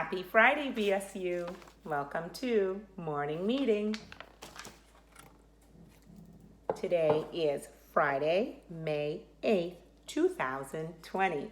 Happy Friday, BSU. Welcome to morning meeting. Today is Friday, May 8th, 2020.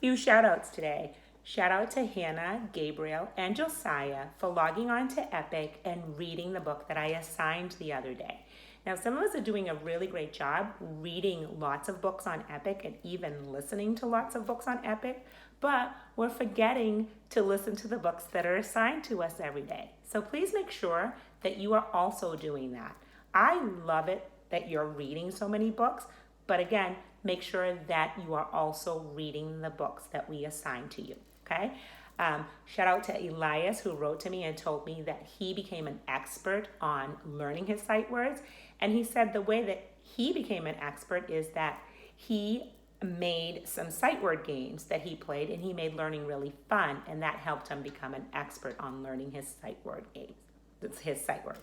Few shout outs today. Shout out to Hannah, Gabriel, and Josiah for logging on to Epic and reading the book that I assigned the other day. Now, some of us are doing a really great job reading lots of books on Epic and even listening to lots of books on Epic, but we're forgetting to listen to the books that are assigned to us every day. So please make sure that you are also doing that. I love it that you're reading so many books, but again, make sure that you are also reading the books that we assign to you, okay? Shout out to Elias, who wrote to me and told me that he became an expert on learning his sight words. And he said the way that he became an expert is that he made some sight word games that he played, and he made learning really fun, and that helped him become an expert on learning his sight word games. That's his sight words.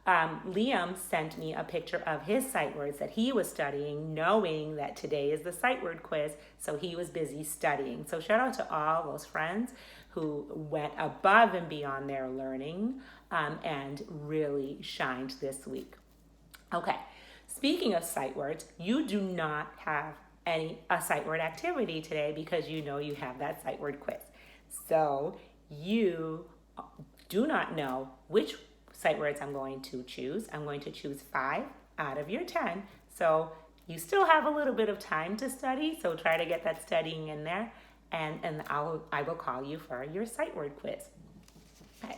Liam sent me a picture of his sight words that he was studying, knowing that today is the sight word quiz, so he was busy studying. So shout out to all those friends who went above and beyond their learning and really shined this week. Okay, speaking of sight words, you do not have a sight word activity today because you know you have that sight word quiz. So you do not know which sight words I'm going to choose. I'm going to choose 5 out of your 10. So you still have a little bit of time to study, so try to get that studying in there, and I will call you for your sight word quiz. Okay,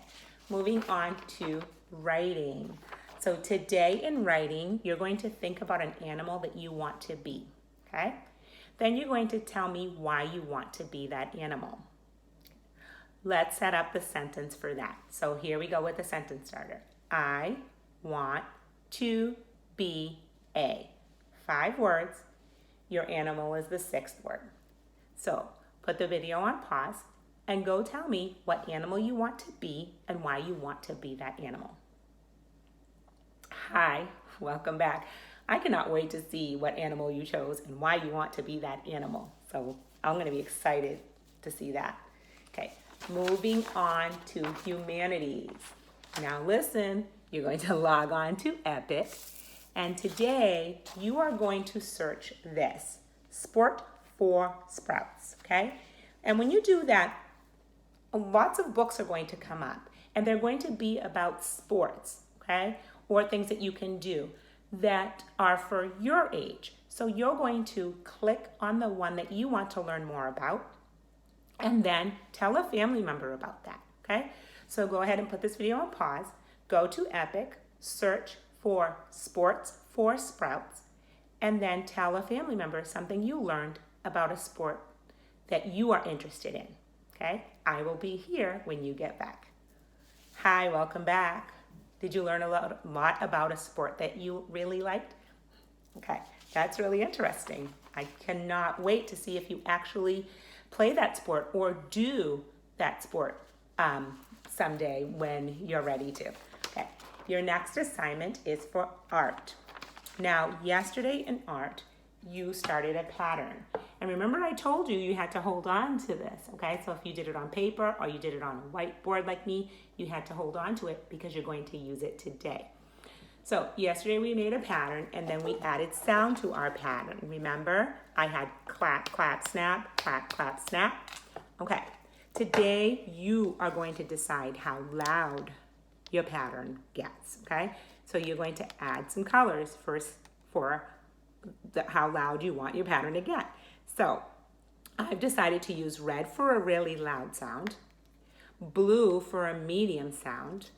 moving on to writing. So today in writing, you're going to think about an animal that you want to be, okay? Then you're going to tell me why you want to be that animal. Let's set up the sentence for that. So here we go with the sentence starter. I want to be a. 5 words. Your animal is the 6th word. So put the video on pause and go tell me what animal you want to be and why you want to be that animal. Hi, welcome back. I cannot wait to see what animal you chose and why you want to be that animal. So I'm going to be excited to see that. Okay. Moving on to humanities. Now listen, you're going to log on to Epic, and today you are going to search this, Sport for Sprouts, okay? And when you do that, lots of books are going to come up, and they're going to be about sports, okay? Or things that you can do that are for your age. So you're going to click on the one that you want to learn more about, and then tell a family member about that, okay? So go ahead and put this video on pause, go to Epic, search for Sports for Sprouts, and then tell a family member something you learned about a sport that you are interested in, okay? I will be here when you get back. Hi, welcome back. Did you learn a lot about a sport that you really liked? Okay, that's really interesting. I cannot wait to see if you actually play that sport or do that sport someday when you're ready to. Okay, your next assignment is for art. Now, yesterday in art, you started a pattern. And remember I told you you had to hold on to this, okay? So if you did it on paper or you did it on a whiteboard like me, you had to hold on to it because you're going to use it today. So yesterday we made a pattern and then we added sound to our pattern. Remember, I had clap, clap, snap, clap, clap, snap. Okay, today you are going to decide how loud your pattern gets, okay? So you're going to add some colors first for how loud you want your pattern to get. So I've decided to use red for a really loud sound, blue for a medium sound,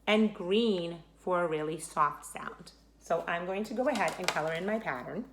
and green for a really soft sound. So I'm going to go ahead and color in my pattern.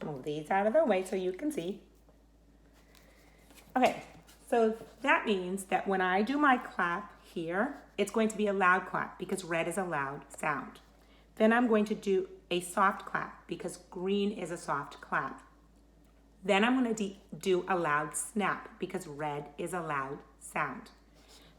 Move these out of the way so you can see. Okay, so that means that when I do my clap here, it's going to be a loud clap because red is a loud sound. Then I'm going to do a soft clap because green is a soft clap. Then I'm going to do a loud snap because red is a loud sound.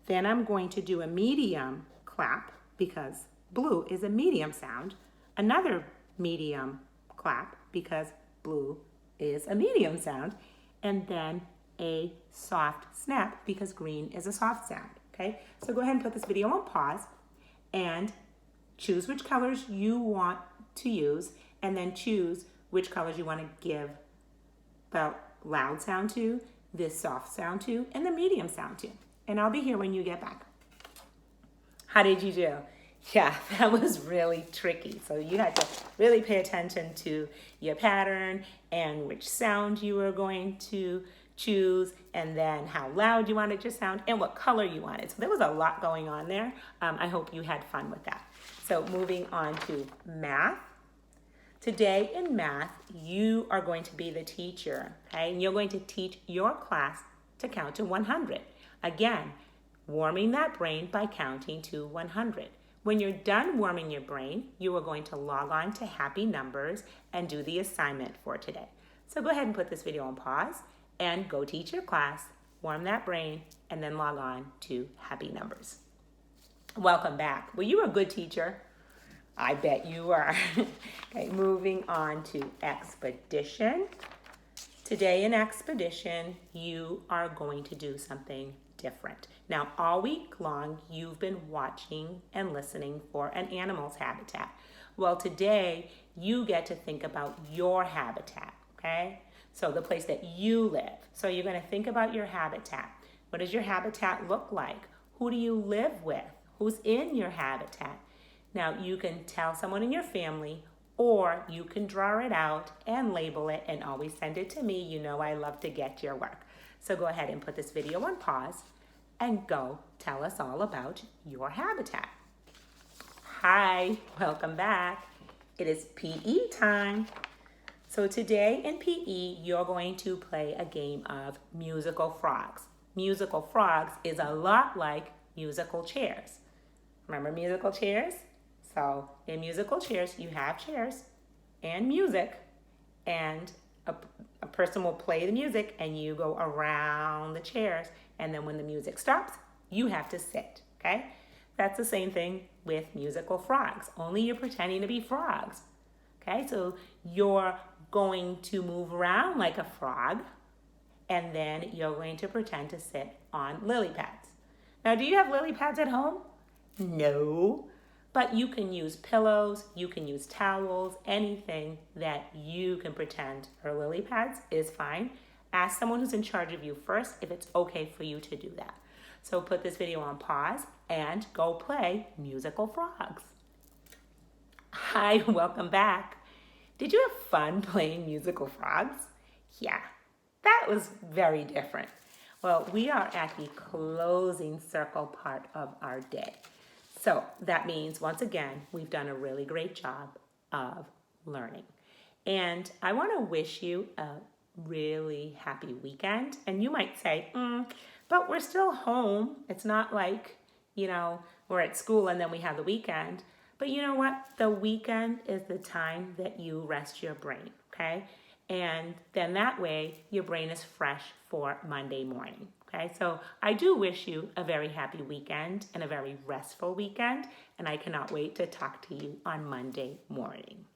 Then I'm going to do a medium clap because blue is a medium sound. Another medium clap because blue is a medium sound. And then a soft snap because green is a soft sound. Okay, so go ahead and put this video on pause and choose which colors you want to use, and then choose which colors you want to give the loud sound to, the soft sound to, and the medium sound to. And I'll be here when you get back. How did you do? Yeah, that was really tricky. So you had to really pay attention to your pattern and which sound you were going to choose, and then how loud you wanted your sound and what color you wanted. So there was a lot going on there. I hope you had fun with that. So moving on to math. Today in math, you are going to be the teacher, okay? And you're going to teach your class to count to 100. Again, warming that brain by counting to 100. When you're done warming your brain, you are going to log on to Happy Numbers and do the assignment for today. So go ahead and put this video on pause and go teach your class, warm that brain, and then log on to Happy Numbers. Welcome back. Well, you were a good teacher. I bet you are. Okay, moving on to Expedition. Today in Expedition, you are going to do something different. Now, all week long, you've been watching and listening for an animal's habitat. Well, today, you get to think about your habitat, okay? So the place that you live. So you're going to think about your habitat. What does your habitat look like? Who do you live with? Who's in your habitat? Now, you can tell someone in your family, or you can draw it out and label it and always send it to me. You know I love to get your work. So go ahead and put this video on pause and go tell us all about your habitat. Hi, welcome back. It is PE time. So today in PE, you're going to play a game of musical frogs. Musical frogs is a lot like musical chairs. Remember musical chairs? So in musical chairs, you have chairs and music, and a person will play the music and you go around the chairs, and then when the music stops, you have to sit, okay? That's the same thing with musical frogs, only you're pretending to be frogs, okay? So you're going to move around like a frog, and then you're going to pretend to sit on lily pads. Now, do you have lily pads at home? No, but you can use pillows, you can use towels, anything that you can pretend are lily pads is fine. Ask someone who's in charge of you first if it's okay for you to do that. So put this video on pause and go play musical frogs. Hi, welcome back. Did you have fun playing musical frogs? Yeah, that was very different. Well, we are at the closing circle part of our day. So that means, once again, we've done a really great job of learning. And I want to wish you a really happy weekend. And you might say, but we're still home. It's not like, we're at school and then we have the weekend. But you know what? The weekend is the time that you rest your brain, okay? And then that way, your brain is fresh for Monday morning. Okay, so I do wish you a very happy weekend and a very restful weekend, and I cannot wait to talk to you on Monday morning.